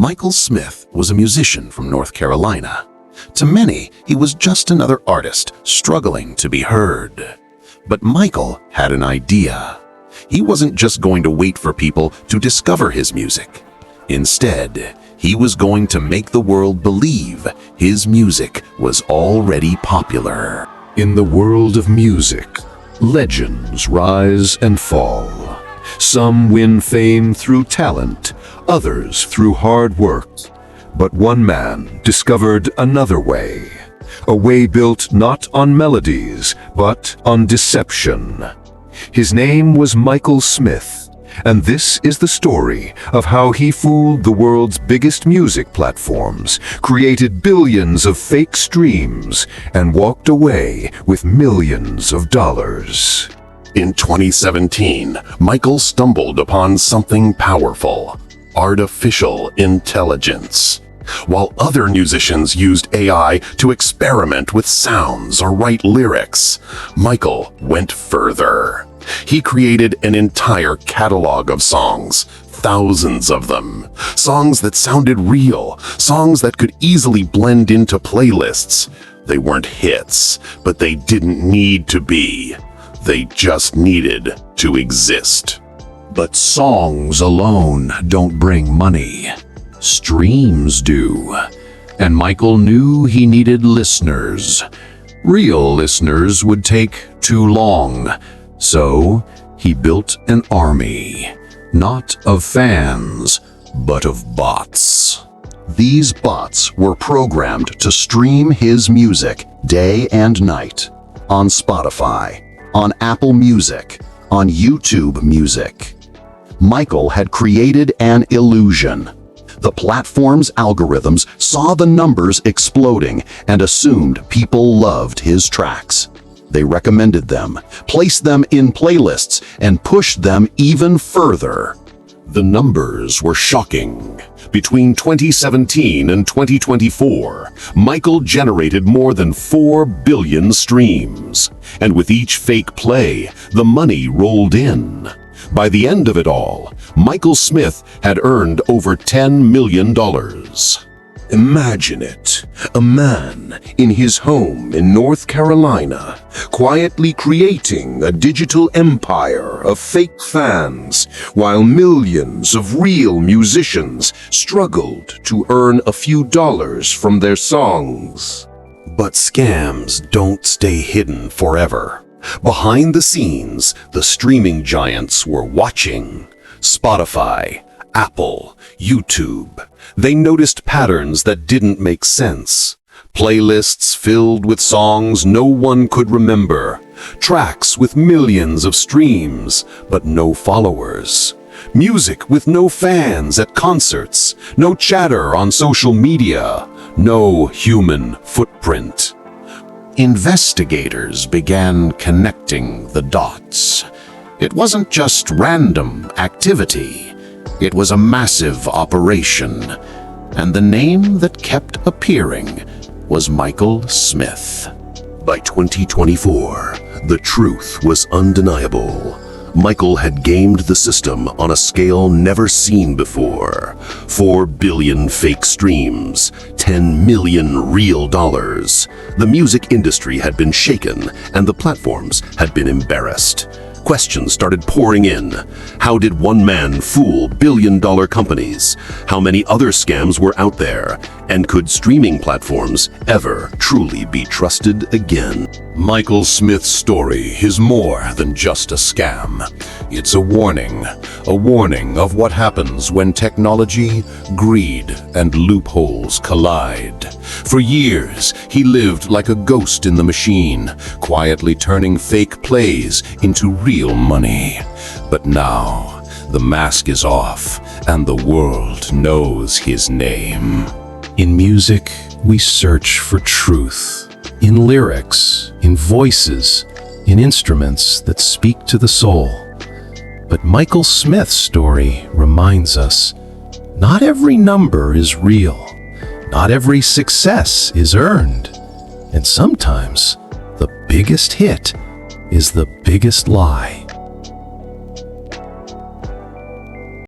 Michael Smith was a musician from North Carolina. To many, he was just another artist struggling to be heard. But Michael had an idea. He wasn't just going to wait for people to discover his music. Instead, he was going to make the world believe his music was already popular. In the world of music, legends rise and fall. Some win fame through talent, others through hard work. But one man discovered another way. A way built not on melodies, but on deception. His name was Michael Smith, and this is the story of how he fooled the world's biggest music platforms, created billions of fake streams, and walked away with millions of dollars. In 2017, Michael stumbled upon something powerful: artificial intelligence. While other musicians used AI to experiment with sounds or write lyrics, Michael went further. He created an entire catalog of songs, thousands of them. Songs that sounded real, songs that could easily blend into playlists. They weren't hits, but they didn't need to be. They just needed to exist. But songs alone don't bring money. Streams do. And Michael knew he needed listeners. Real listeners would take too long. So he built an army, not of fans, but of bots. These bots were programmed to stream his music day and night on Spotify, on Apple Music, on YouTube Music. Michael had created an illusion. The platform's algorithms saw the numbers exploding and assumed people loved his tracks. They recommended them, placed them in playlists, and pushed them even further. The numbers were shocking. Between 2017 and 2024, Michael generated more than 4 billion streams. And with each fake play, the money rolled in. By the end of it all, Michael Smith had earned over $10 million. Imagine it, a man in his home in North Carolina, quietly creating a digital empire of fake fans, while millions of real musicians struggled to earn a few dollars from their songs. But scams don't stay hidden forever. Behind the scenes, the streaming giants were watching. Spotify, Apple, YouTube. They noticed patterns that didn't make sense. Playlists filled with songs no one could remember. Tracks with millions of streams, but no followers. Music with no fans at concerts. No chatter on social media. No human footprint. Investigators began connecting the dots. It wasn't just random activity. It was a massive operation, and the name that kept appearing was Michael Smith. By 2024, the truth was undeniable. Michael had gamed the system on a scale never seen before. 4 billion fake streams, 10 million real dollars. The music industry had been shaken, and the platforms had been embarrassed. Questions started pouring in. How did one man fool billion-dollar companies? How many other scams were out there? And could streaming platforms ever truly be trusted again? Michael Smith's story is more than just a scam. It's a warning of what happens when technology, greed, and loopholes collide. For years, he lived like a ghost in the machine, quietly turning fake plays into real money. But now, the mask is off, and the world knows his name. In music, we search for truth. In lyrics, in voices, in instruments that speak to the soul. But Michael Smith's story reminds us, not every number is real. Not every success is earned. And sometimes, the biggest hit is the biggest lie.